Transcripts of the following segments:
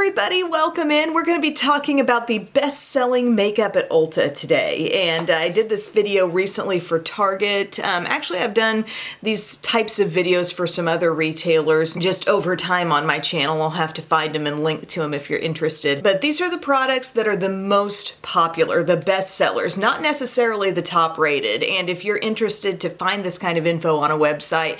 everybody, welcome in. We're going to be talking about the best-selling makeup at Ulta today, and I did this video recently for Target. Actually, I've done these types of videos for some other retailers just over time on my channel. I'll have to find them and link to them if you're interested. But these are the products that are the most popular, the best sellers, not necessarily the top rated. And if you're interested to find this kind of info on a website,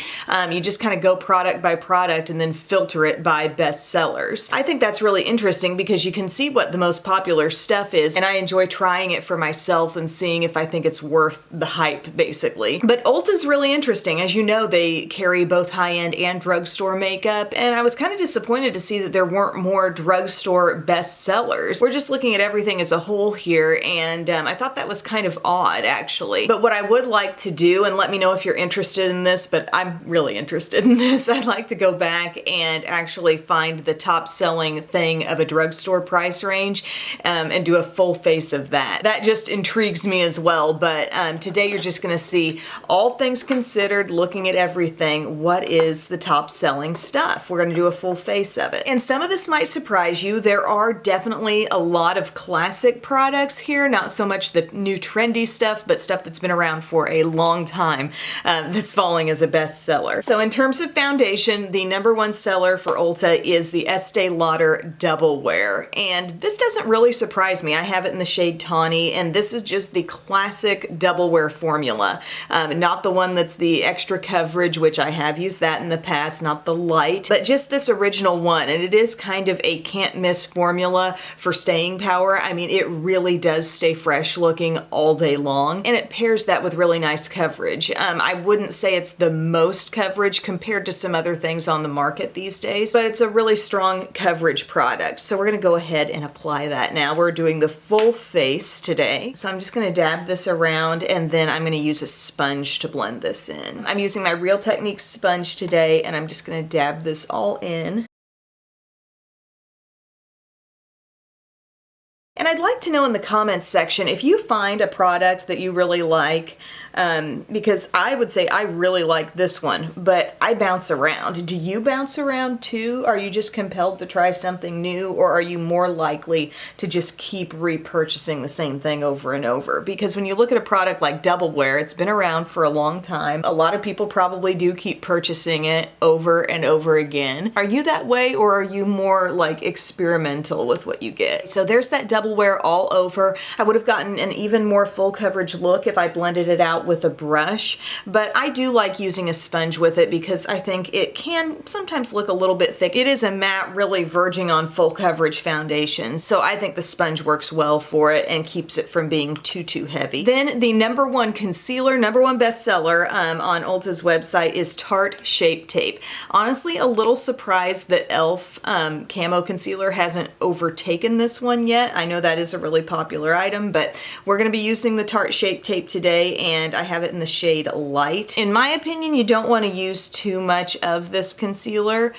you just kind of go product by product and then filter it by best sellers. I think that's really interesting because you can see what the most popular stuff is, and I enjoy trying it for myself and seeing if I think it's worth the hype, basically. But Ulta's really interesting. As you know, they carry both high-end and drugstore makeup, and I was kind of disappointed to see that there weren't more drugstore best sellers. We're just looking at everything as a whole here, and I thought that was kind of odd, actually. But what I would like to do, and let me know if you're interested in this, but I'm really interested in this, I'd like to go back and actually find the top selling thing of a drugstore price range and do a full face of that. That just intrigues me as well, but today you're just gonna see, all things considered, looking at everything, what is the top selling stuff. We're gonna do a full face of it. And some of this might surprise you. There are definitely a lot of classic products here, not so much the new trendy stuff, but stuff that's been around for a long time that's falling as a bestseller. So in terms of foundation, the #1 seller for Ulta is the Estee Lauder Double Wear, and this doesn't really surprise me. I have it in the shade Tawny, and this is just the classic Double Wear formula, not the one that's the extra coverage, which I have used that in the past, not the light, but just this original one. And it is kind of a can't miss formula for staying power. I mean, it really does stay fresh looking all day long, and it pairs that with really nice coverage. I wouldn't say it's the most coverage compared to some other things on the market these days, but it's a really strong coverage product. So we're gonna go ahead and apply that now. We're doing the full face today. So I'm just gonna dab this around, and then I'm gonna use a sponge to blend this in. I'm using my Real Techniques sponge today, and I'm just gonna dab this all in. And I'd like to know in the comments section if you find a product that you really like, because I would say I really like this one, but I bounce around. Do you bounce around too? Are you just compelled to try something new, or are you more likely to just keep repurchasing the same thing over and over? Because when you look at a product like Double Wear, it's been around for a long time. A lot of people probably do keep purchasing it over and over again. Are you that way, or are you more like experimental with what you get? So there's that Double Wear all over. I would have gotten an even more full coverage look if I blended it out with a brush, but I do like using a sponge with it because I think it can sometimes look a little bit thick. It is a matte, really verging on full coverage foundation, so I think the sponge works well for it and keeps it from being too heavy. Then the #1 concealer, #1 bestseller on Ulta's website is Tarte Shape Tape. Honestly, a little surprised that e.l.f. Camo Concealer hasn't overtaken this one yet. I know that is a really popular item, but we're going to be using the Tarte Shape Tape today, and I have it in the shade Light. In my opinion, you don't want to use too much of this concealer.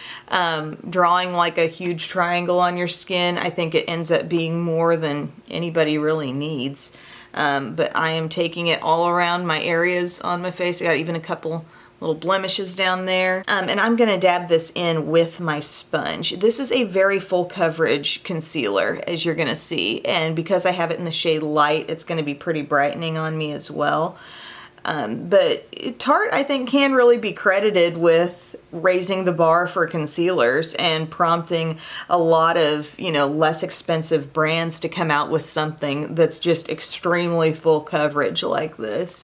Drawing like a huge triangle on your skin, I think it ends up being more than anybody really needs. But I am taking it all around my areas on my face. I got even a couple little blemishes down there. And I'm gonna dab this in with my sponge. This is a very full coverage concealer, as you're gonna see. And because I have it in the shade Light, it's gonna be pretty brightening on me as well. But Tarte, I think, can really be credited with raising the bar for concealers and prompting a lot of, you know, less expensive brands to come out with something that's just extremely full coverage like this.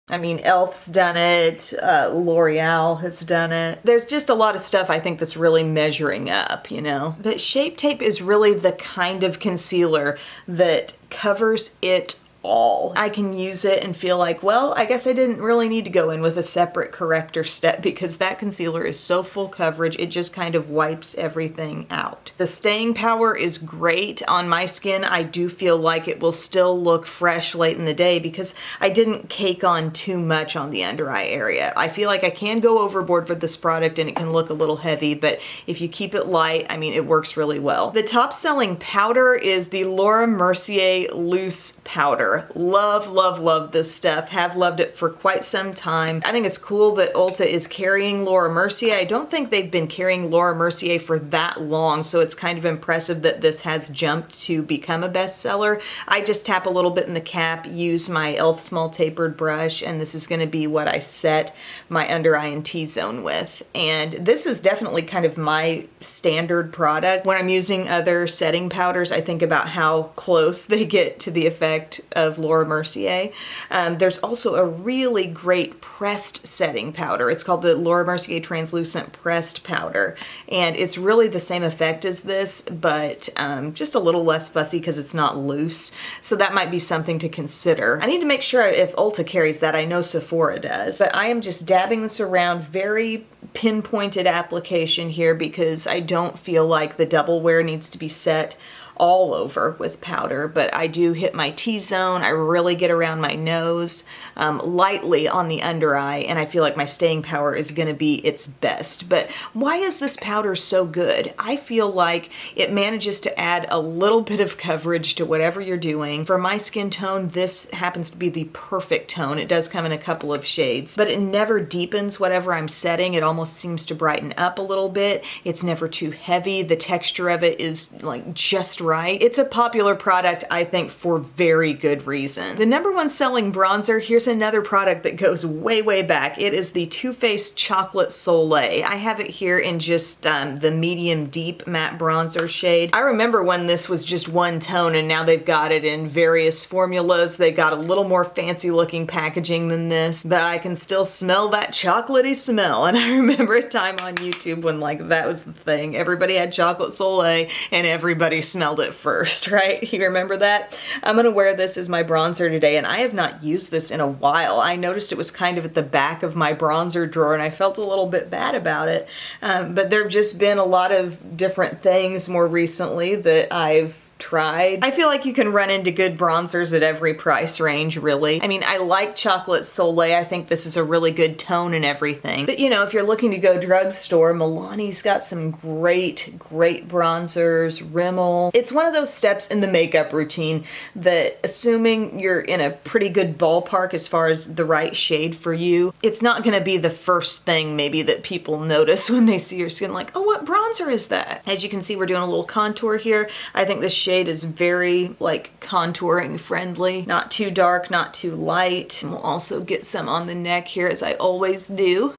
I mean, e.l.f.'s done it, L'Oreal has done it. There's just a lot of stuff I think that's really measuring up, you know? But Shape Tape is really the kind of concealer that covers it all. I can use it and feel like, well, I guess I didn't really need to go in with a separate corrector step because that concealer is so full coverage, it just kind of wipes everything out. The staying power is great on my skin. I do feel like it will still look fresh late in the day because I didn't cake on too much on the under eye area. I feel like I can go overboard with this product and it can look a little heavy, but if you keep it light, I mean, it works really well. The top selling powder is the Laura Mercier Loose Powder. powder. Love, love, love this stuff. Have loved it for quite some time. I think it's cool that Ulta is carrying Laura Mercier. I don't think they've been carrying Laura Mercier for that long, so it's kind of impressive that this has jumped to become a bestseller. I just tap a little bit in the cap, use my e.l.f. small tapered brush, and this is going to be what I set my under eye and T-zone with. And this is definitely kind of my standard product. When I'm using other setting powders, I think about how close they get to the effect of Laura Mercier. There's also a really great pressed setting powder. It's called the Laura Mercier Translucent Pressed Powder, and it's really the same effect as this, but just a little less fussy because it's not loose. So that might be something to consider. I need to make sure if Ulta carries that. I know Sephora does, but I am just dabbing this around, very pinpointed application here because I don't feel like the double wear needs to be set all over with powder, but I do hit my T-zone. I really get around my nose, lightly on the under eye, and I feel like my staying power is going to be its best. But why is this powder so good? I feel like it manages to add a little bit of coverage to whatever you're doing. For my skin tone, this happens to be the perfect tone. It does come in a couple of shades, but it never deepens whatever I'm setting. It almost seems to brighten up a little bit. It's never too heavy. The texture of it is like just right. It's a popular product, I think, for very good reason. The #1 selling bronzer, here's another product that goes way, way back. It is the Too Faced Chocolate Soleil. I have it here in just the medium deep matte bronzer shade. I remember when this was just one tone, and now they've got it in various formulas. They got a little more fancy looking packaging than this, but I can still smell that chocolatey smell. And I remember a time on YouTube when like that was the thing. Everybody had chocolate Soleil and everybody smelled it first, right? You remember that? I'm gonna wear this as my bronzer today, and I have not used this in a while. I noticed it was kind of at the back of my bronzer drawer, and I felt a little bit bad about it. But there have just been a lot of different things more recently that I've tried. I feel like you can run into good bronzers at every price range, really. I mean, I like Chocolate Soleil. I think this is a really good tone and everything. But you know, if you're looking to go drugstore, Milani's got some great, great bronzers, Rimmel. It's one of those steps in the makeup routine that, assuming you're in a pretty good ballpark as far as the right shade for you, it's not gonna be the first thing maybe that people notice when they see your skin, like, oh, what bronzer is that? As you can see, we're doing a little contour here. I think this shade is very like contouring friendly, not too dark, not too light. And we'll also get some on the neck here, as I always do.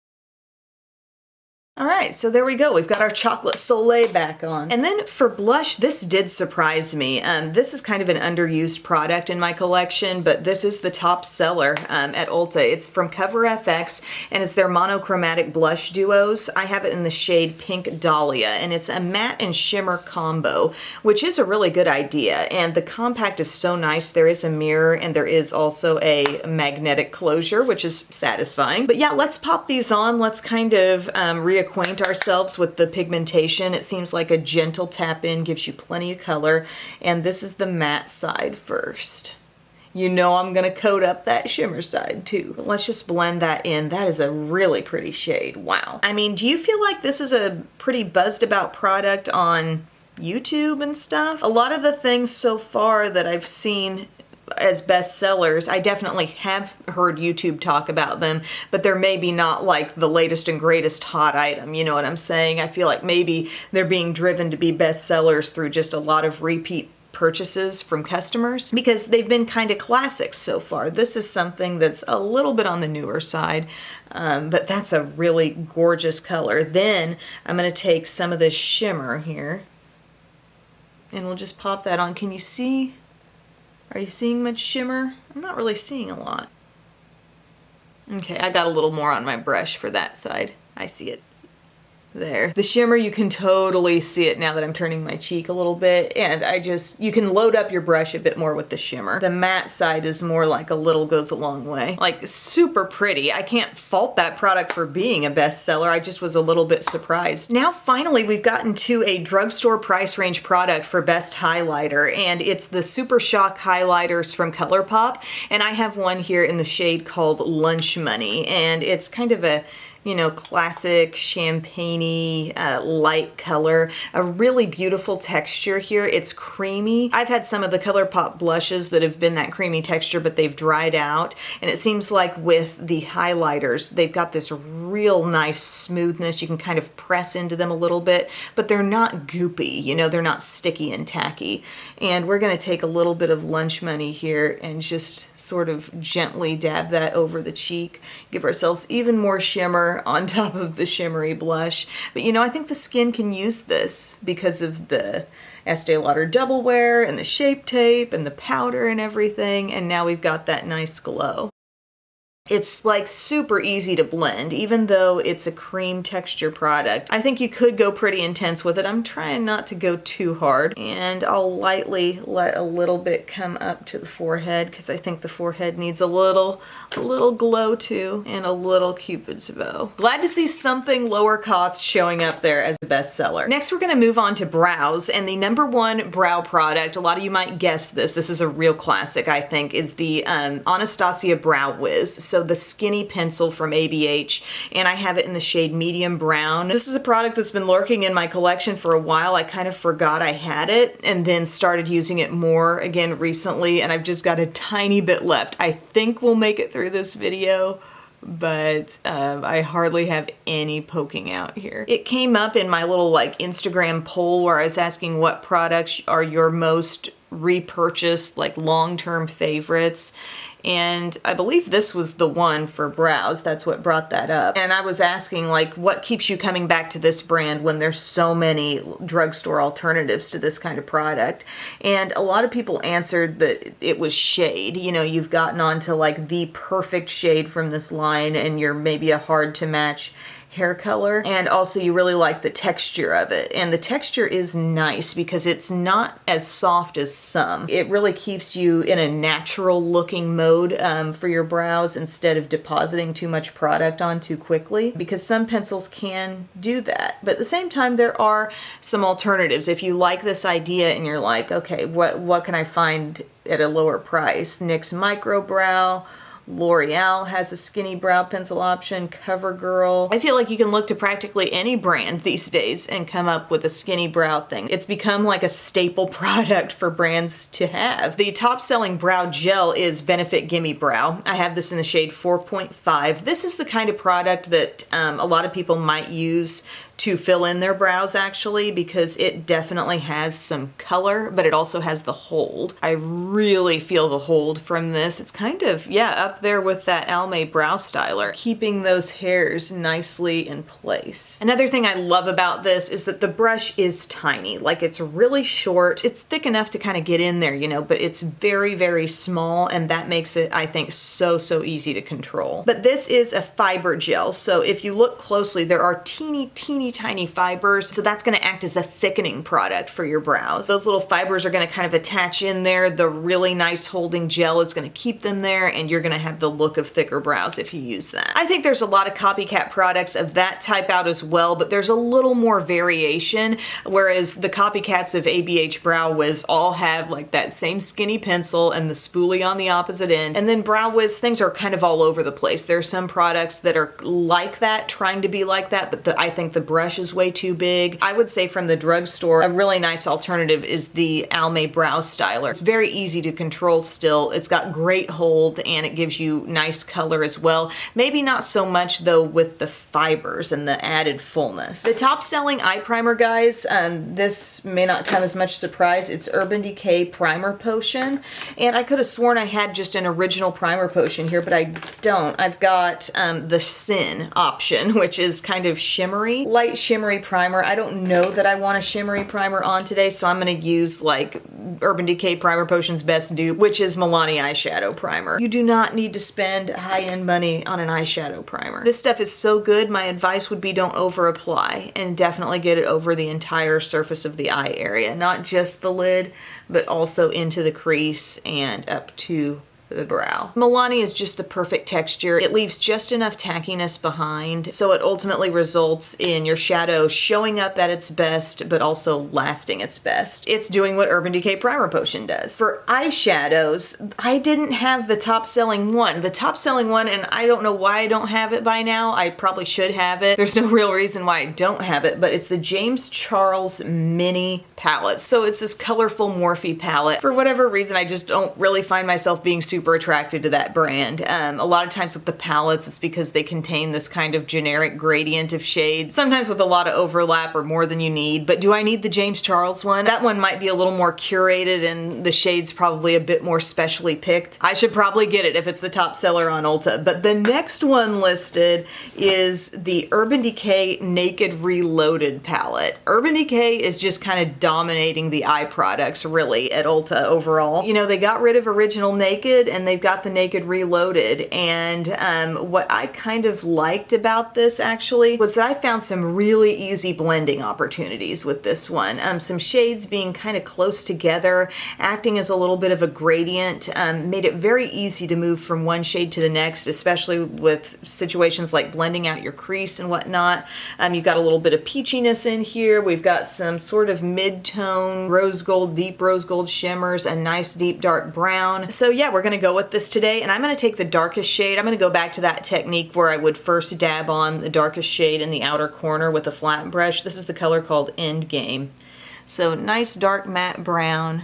All right, so there we go. We've got our Chocolate Soleil back on. And then for blush, this did surprise me. This is kind of an underused product in my collection, but this is the top seller at Ulta. It's from Cover FX, and it's their monochromatic blush duos. I have it in the shade Pink Dahlia, and it's a matte and shimmer combo, which is a really good idea. And the compact is so nice. There is a mirror, and there is also a magnetic closure, which is satisfying. But yeah, let's pop these on. Let's kind of reacquaint ourselves with the pigmentation. It seems like a gentle tap in gives you plenty of color, and this is the matte side first. You know I'm gonna coat up that shimmer side too. But let's just blend that in. That is a really pretty shade. Wow. I mean, do you feel like this is a pretty buzzed about product on YouTube and stuff? A lot of the things so far that I've seen as bestsellers, I definitely have heard YouTube talk about them, but they're maybe not like the latest and greatest hot item, you know what I'm saying? I feel like maybe they're being driven to be bestsellers through just a lot of repeat purchases from customers because they've been kind of classics so far. This is something that's a little bit on the newer side, but that's a really gorgeous color. Then I'm going to take some of this shimmer here and we'll just pop that on. Can you see? Are you seeing much shimmer? I'm not really seeing a lot. Okay, I got a little more on my brush for that side. I see it. There. The shimmer, you can totally see it now that I'm turning my cheek a little bit, and you can load up your brush a bit more with the shimmer. The matte side is more like a little goes a long way. Like, super pretty. I can't fault that product for being a bestseller. I just was a little bit surprised. Now, finally, we've gotten to a drugstore price range product for best highlighter, and it's the Super Shock highlighters from ColourPop, and I have one here in the shade called Lunch Money, and it's kind of a you know, classic champagne-y light color. A really beautiful texture here. It's creamy. I've had some of the ColourPop blushes that have been that creamy texture, but they've dried out. And it seems like with the highlighters, they've got this real nice smoothness. You can kind of press into them a little bit, but they're not goopy, you know, they're not sticky and tacky. And we're gonna take a little bit of Lunch Money here and just sort of gently dab that over the cheek, give ourselves even more shimmer on top of the shimmery blush. But you know, I think the skin can use this because of the Estee Lauder Double Wear and the Shape Tape and the powder and everything, and now we've got that nice glow. It's like super easy to blend, even though it's a cream texture product. I think you could go pretty intense with it. I'm trying not to go too hard, and I'll lightly let a little bit come up to the forehead because I think the forehead needs a little glow too, and a little Cupid's bow. Glad to see something lower cost showing up there as a bestseller. Next, we're gonna move on to brows, and the #1 brow product, a lot of you might guess this is a real classic, I think, is the Anastasia Brow Wiz. So the skinny pencil from ABH, and I have it in the shade medium brown. This is a product that's been lurking in my collection for a while. I kind of forgot I had it and then started using it more again recently, and I've just got a tiny bit left. I think we'll make it through this video, but I hardly have any poking out here. It came up in my little like Instagram poll where I was asking what products are your most repurchased, like long-term favorites. And I believe this was the one for brows. That's what brought that up. And I was asking, like, what keeps you coming back to this brand when there's so many drugstore alternatives to this kind of product? And a lot of people answered that it was shade. You know, you've gotten onto like the perfect shade from this line and you're maybe a hard to match hair color, and also you really like the texture of it. And the texture is nice because it's not as soft as some. It really keeps you in a natural looking mode for your brows instead of depositing too much product on too quickly, because some pencils can do that. But at the same time, there are some alternatives. If you like this idea and you're like, okay, what can I find at a lower price? NYX Micro Brow, L'Oreal has a skinny brow pencil option, CoverGirl. I feel like you can look to practically any brand these days and come up with a skinny brow thing. It's become like a staple product for brands to have. The top selling brow gel is Benefit Gimme Brow. I have this in the shade 4.5. This is the kind of product that a lot of people might use to fill in their brows actually, because it definitely has some color, but it also has the hold. I really feel the hold from this. It's kind of, yeah, up there with that Almay Brow Styler, keeping those hairs nicely in place. Another thing I love about this is that the brush is tiny. Like, it's really short. It's thick enough to kind of get in there, you know, but it's very, very small, and that makes it, I think, so easy to control. But this is a fiber gel, so if you look closely, there are teeny tiny fibers, so that's going to act as a thickening product for your brows. Those little fibers are going to kind of attach in there. The really nice holding gel is going to keep them there, and you're going to have the look of thicker brows if you use that. I think there's a lot of copycat products of that type out as well, but there's a little more variation, whereas the copycats of ABH Brow Wiz all have like that same skinny pencil and the spoolie on the opposite end. And then Brow Wiz things are kind of all over the place. There are some products that are like that, trying to be like that, but I think the brush is way too big. I would say from the drugstore, a really nice alternative is the Almay Brow Styler. It's very easy to control still. It's got great hold and it gives you nice color as well. Maybe not so much though with the fibers and the added fullness. The top selling eye primer, guys, this may not come as much surprise. It's Urban Decay Primer Potion. And I could have sworn I had just an original primer potion here, but I don't. I've got the Sin option, which is kind of shimmery, light shimmery primer. I don't know that I want a shimmery primer on today, so I'm going to use like Urban Decay Primer Potion's best dupe, which is Milani Eyeshadow Primer. You do not need to spend high-end money on an eyeshadow primer. This stuff is so good. My advice would be don't over-apply, and definitely get it over the entire surface of the eye area, not just the lid, but also into the crease and up to the brow. Milani is just the perfect texture. It leaves just enough tackiness behind, so it ultimately results in your shadow showing up at its best, but also lasting its best. It's doing what Urban Decay Primer Potion does. For eyeshadows, I didn't have the top selling one. The top selling one, and I don't know why I don't have it by now. I probably should have it. There's no real reason why I don't have it, but it's the James Charles Mini palette. So it's this colorful Morphe palette. For whatever reason, I just don't really find myself being super attracted to that brand. A lot of times with the palettes, it's because they contain this kind of generic gradient of shades, sometimes with a lot of overlap or more than you need. But do I need the James Charles one? That one might be a little more curated and the shades probably a bit more specially picked. I should probably get it if it's the top seller on Ulta. But the next one listed is the Urban Decay Naked Reloaded palette. Urban Decay is just kind of dominating the eye products really at Ulta overall. You know, they got rid of Original Naked and they've got the Naked Reloaded, and what I kind of liked about this actually was that I found some really easy blending opportunities with this one. Some shades being kind of close together, acting as a little bit of a gradient, made it very easy to move from one shade to the next, especially with situations like blending out your crease and whatnot. You've got a little bit of peachiness in here. We've got some sort of mid-tone rose gold, deep rose gold shimmers, a nice deep dark brown. So yeah, we're gonna go with this today, and I'm gonna take the darkest shade. I'm gonna go back to that technique where I would first dab on the darkest shade in the outer corner with a flat brush. This is the color called Endgame. So nice dark matte brown,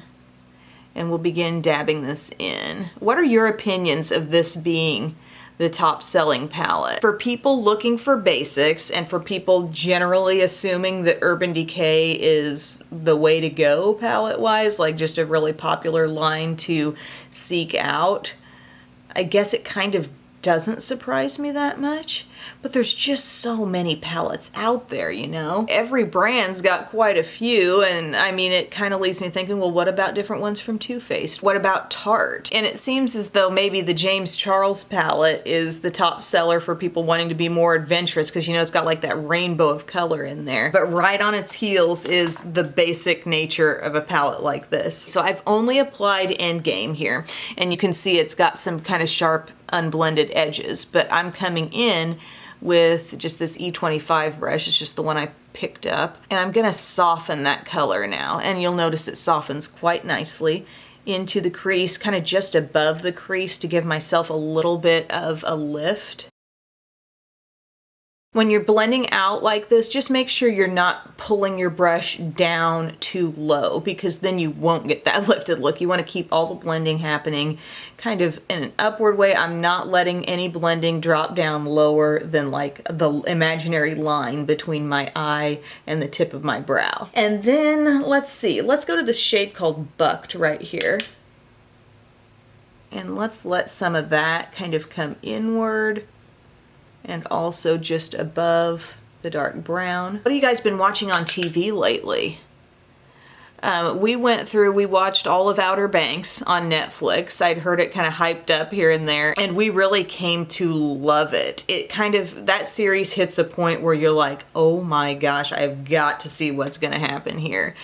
and we'll begin dabbing this in. What are your opinions of this being the top selling palette? For people looking for basics and for people generally assuming that Urban Decay is the way to go palette wise, like just a really popular line to seek out, I guess it kind of doesn't surprise me that much. But there's just so many palettes out there, you know? Every brand's got quite a few, and I mean, it kind of leaves me thinking, well, what about different ones from Too Faced? What about Tarte? And it seems as though maybe the James Charles palette is the top seller for people wanting to be more adventurous, because, you know, it's got like that rainbow of color in there. But right on its heels is the basic nature of a palette like this. So I've only applied Endgame here, and you can see it's got some kind of sharp, unblended edges, but I'm coming in with just this E25 brush. It's just the one I picked up, and I'm gonna soften that color now, and you'll notice it softens quite nicely into the crease, kind of just above the crease to give myself a little bit of a lift. When you're blending out like this, just make sure you're not pulling your brush down too low, because then you won't get that lifted look. You want to keep all the blending happening kind of in an upward way. I'm not letting any blending drop down lower than like the imaginary line between my eye and the tip of my brow. And then let's see, let's go to this shade called Bucked right here. And let's let some of that kind of come inward, and also just above the dark brown. What have you guys been watching on TV lately? We watched all of Outer Banks on Netflix. I'd heard it kind of hyped up here and there, and we really came to love it. That series hits a point where you're like, oh my gosh, I've got to see what's gonna happen here.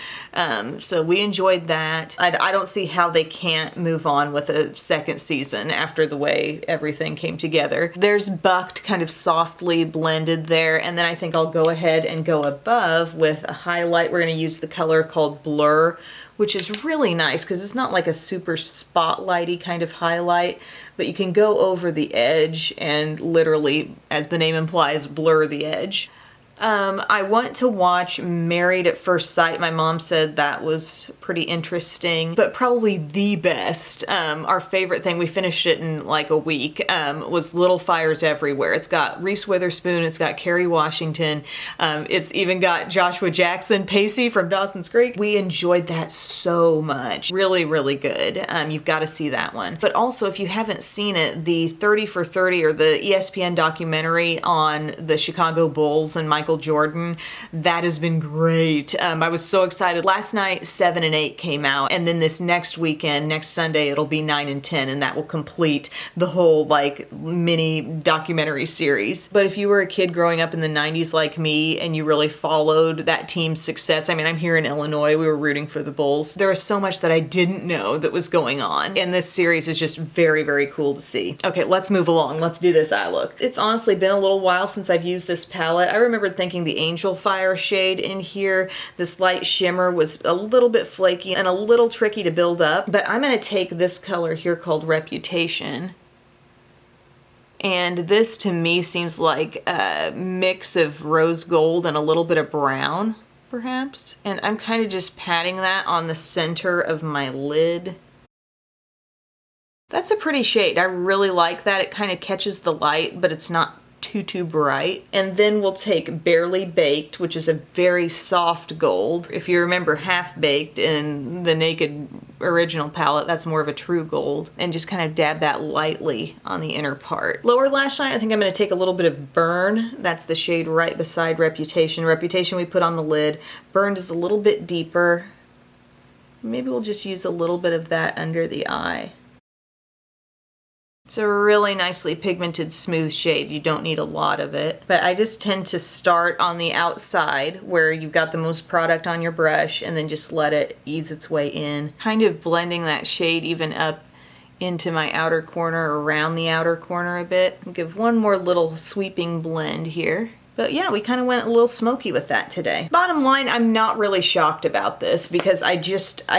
So we enjoyed that. I don't see how they can't move on with a second season after the way everything came together. There's Bucked kind of softly blended there, and then I think I'll go ahead and go above with a highlight. We're gonna use the color called Blur, which is really nice because it's not like a super spotlighty kind of highlight, but you can go over the edge and literally, as the name implies, blur the edge. I want to watch Married at First Sight. My mom said that was pretty interesting, but probably the best, our favorite thing, we finished it in like a week, was Little Fires Everywhere. It's got Reese Witherspoon, it's got Kerry Washington, it's even got Joshua Jackson, Kacey from Dawson's Creek. We enjoyed that so much. Really, really good. You've got to see that one. But also, if you haven't seen it, the 30 for 30, or the ESPN documentary on the Chicago Bulls and Michael Michael Jordan. That has been great. I was so excited. Last night, 7 and 8 came out, and then this next weekend, next Sunday, it'll be 9 and 10, and that will complete the whole like mini documentary series. But if you were a kid growing up in the 90s like me, and you really followed that team's success, I mean, I'm here in Illinois, we were rooting for the Bulls. There is so much that I didn't know that was going on, and this series is just very, very cool to see. Okay, let's move along. Let's do this eye look. It's honestly been a little while since I've used this palette. I remember thinking the Angel Fire shade in here, this light shimmer, was a little bit flaky and a little tricky to build up, but I'm gonna take this color here called Reputation. And this to me seems like a mix of rose gold and a little bit of brown, perhaps. And I'm kind of just patting that on the center of my lid. That's a pretty shade. I really like that. It kind of catches the light, but it's not too bright. And then we'll take Barely Baked, which is a very soft gold. If you remember Half Baked in the Naked original palette, that's more of a true gold. And just kind of dab that lightly on the inner part. Lower lash line, I think I'm going to take a little bit of Burn. That's the shade right beside Reputation. Reputation we put on the lid. Burned is a little bit deeper. Maybe we'll just use a little bit of that under the eye. It's a really nicely pigmented, smooth shade. You don't need a lot of it. But I just tend to start on the outside where you've got the most product on your brush and then just let it ease its way in. Kind of blending that shade even up into my outer corner, around the outer corner a bit. I'll give one more little sweeping blend here. But yeah, we kind of went a little smoky with that today. Bottom line, I'm not really shocked about this because I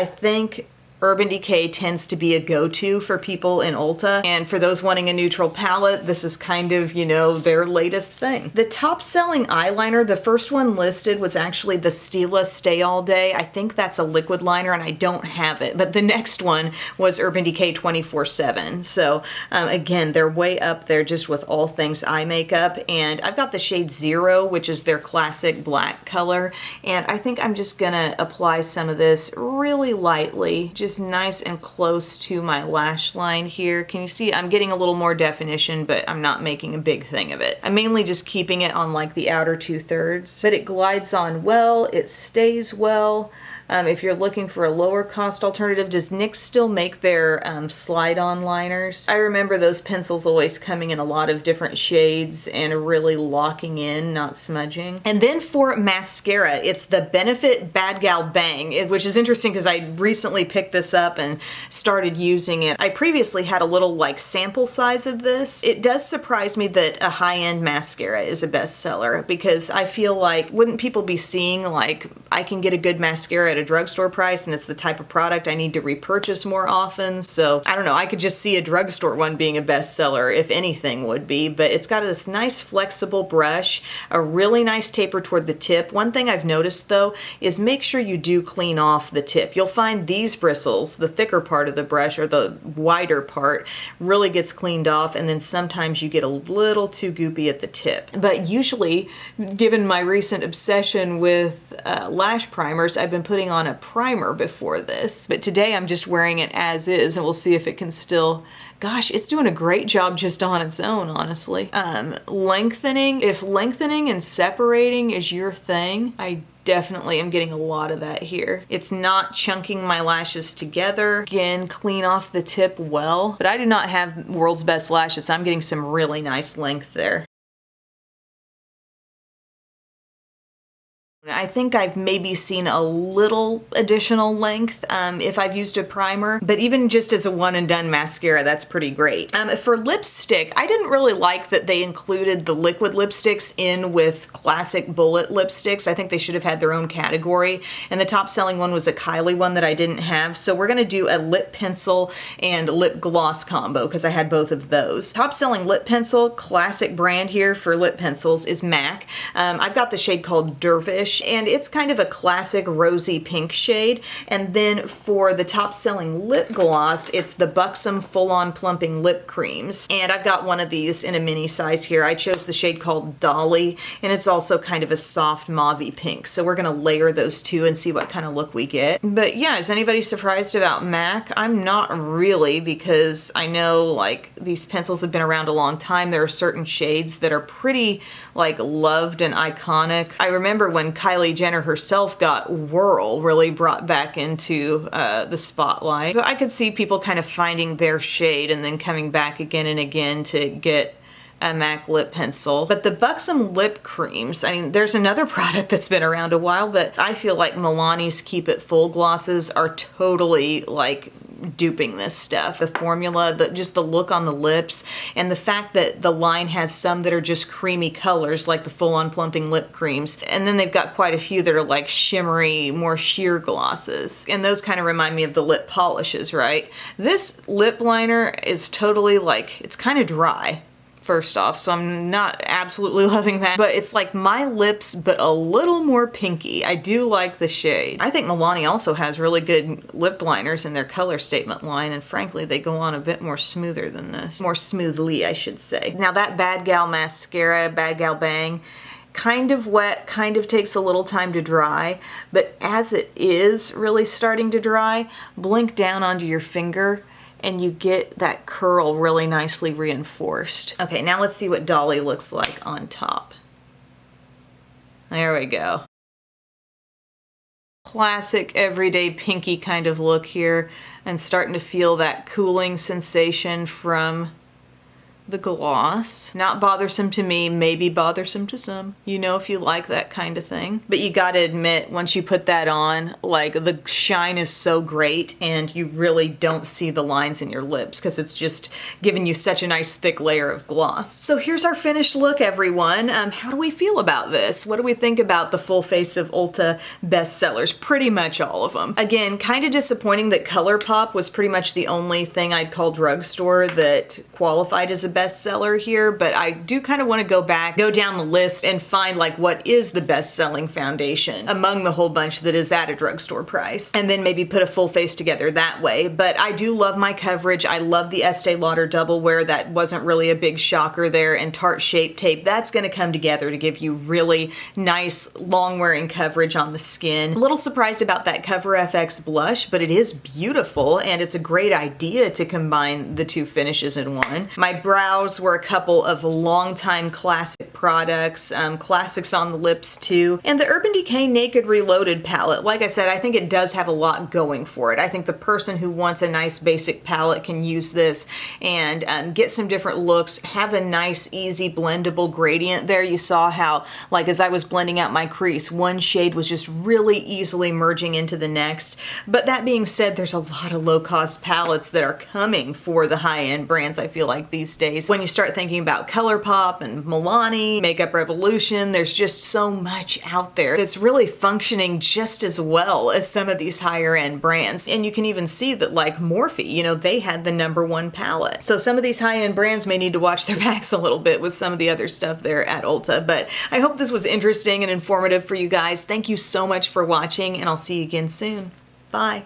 think Urban Decay tends to be a go-to for people in Ulta, and for those wanting a neutral palette, this is kind of, you know, their latest thing. The top-selling eyeliner, the first one listed was actually the Stila Stay All Day. I think that's a liquid liner, and I don't have it, but the next one was Urban Decay 24/7. So again, they're way up there just with all things eye makeup, and I've got the shade 0, which is their classic black color, and I think I'm just gonna apply some of this really lightly, just nice and close to my lash line here. Can you see I'm getting a little more definition, but I'm not making a big thing of it. I'm mainly just keeping it on like the outer 2/3, but it glides on well, it stays well. If you're looking for a lower cost alternative, does NYX still make their slide-on liners? I remember those pencils always coming in a lot of different shades and really locking in, not smudging. And then for mascara, it's the Benefit Bad Gal Bang, which is interesting because I recently picked this up and started using it. I previously had a little like sample size of this. It does surprise me that a high-end mascara is a bestseller because I feel like, wouldn't people be seeing like, I can get a good mascara at a drugstore price and it's the type of product I need to repurchase more often? So I don't know, I could just see a drugstore one being a bestseller, if anything would be, but it's got this nice flexible brush, a really nice taper toward the tip. One thing I've noticed though is make sure you do clean off the tip. You'll find these bristles, the thicker part of the brush or the wider part, really gets cleaned off, and then sometimes you get a little too goopy at the tip. But usually, given my recent obsession with lash primers, I've been putting on a primer before this, but today I'm just wearing it as is, and we'll see if it can still, gosh, it's doing a great job just on its own, honestly. Lengthening, if lengthening and separating is your thing, I definitely am getting a lot of that here. It's not chunking my lashes together. Again, clean off the tip well, but I do not have world's best lashes, so I'm getting some really nice length there. I think I've maybe seen a little additional length if I've used a primer, but even just as a one and done mascara, that's pretty great. For lipstick, I didn't really like that they included the liquid lipsticks in with classic bullet lipsticks. I think they should have had their own category, and the top selling one was a Kylie one that I didn't have, so we're gonna do a lip pencil and lip gloss combo because I had both of those. Top selling lip pencil, classic brand here for lip pencils, is MAC. I've got the shade called Dervish. blush, and it's kind of a classic rosy pink shade. And then for the top selling lip gloss, it's the Buxom Full On Plumping Lip Creams. And I've got one of these in a mini size here. I chose the shade called Dolly, and it's also kind of a soft mauvey pink. So we're gonna layer those two and see what kind of look we get. But yeah, is anybody surprised about MAC? I'm not really, because I know like these pencils have been around a long time. There are certain shades that are pretty like loved and iconic. I remember when Kylie Jenner herself got Whirl really brought back into the spotlight. But I could see people kind of finding their shade and then coming back again and again to get a MAC lip pencil. But the Buxom lip creams, I mean, there's another product that's been around a while, but I feel like Milani's Keep It Full glosses are totally like duping this stuff. The formula, just the look on the lips, and the fact that the line has some that are just creamy colors like the Full On Plumping Lip Creams, and then they've got quite a few that are like shimmery, more sheer glosses, and those kind of remind me of the lip polishes, right? This lip liner is totally like, it's kind of dry. First off, so I'm not absolutely loving that, but it's like my lips, but a little more pinky. I do like the shade. I think Milani also has really good lip liners in their color statement line, and frankly, they go on a bit more smoother than this. More smoothly, I should say. Now that Bad Gal mascara, Bad Gal Bang, kind of wet, kind of takes a little time to dry, but as it is really starting to dry, blink down onto your finger and you get that curl really nicely reinforced. Okay, now let's see what Dolly looks like on top. There we go. Classic everyday pinky kind of look here, and starting to feel that cooling sensation from the gloss. Not bothersome to me, maybe bothersome to some. You know, if you like that kind of thing. But you gotta admit, once you put that on, like the shine is so great and you really don't see the lines in your lips because it's just giving you such a nice thick layer of gloss. So here's our finished look, everyone. How do we feel about this? What do we think about the full face of Ulta bestsellers? Pretty much all of them. Again, kind of disappointing that ColourPop was pretty much the only thing I'd call drugstore that qualified as a bestseller here, but I do kind of want to go back, go down the list and find like what is the best-selling foundation among the whole bunch that is at a drugstore price, and then maybe put a full face together that way. But I do love my coverage. I love the Estee Lauder Double Wear. That wasn't really a big shocker there, and Tarte Shape Tape. That's going to come together to give you really nice long-wearing coverage on the skin. A little surprised about that Cover FX blush, but it is beautiful, and it's a great idea to combine the two finishes in one. My brows were a couple of long-time classic products, classics on the lips too, and the Urban Decay Naked Reloaded palette. Like I said, I think it does have a lot going for it. I think the person who wants a nice basic palette can use this and get some different looks, have a nice easy blendable gradient there. You saw how, like as I was blending out my crease, one shade was just really easily merging into the next. But that being said, there's a lot of low-cost palettes that are coming for the high-end brands, I feel like, these days. When you start thinking about ColourPop and Milani, Makeup Revolution, there's just so much out there that's really functioning just as well as some of these higher end brands. And you can even see that like Morphe, you know, they had the #1 palette. So some of these high end brands may need to watch their backs a little bit with some of the other stuff there at Ulta. But I hope this was interesting and informative for you guys. Thank you so much for watching, and I'll see you again soon. Bye.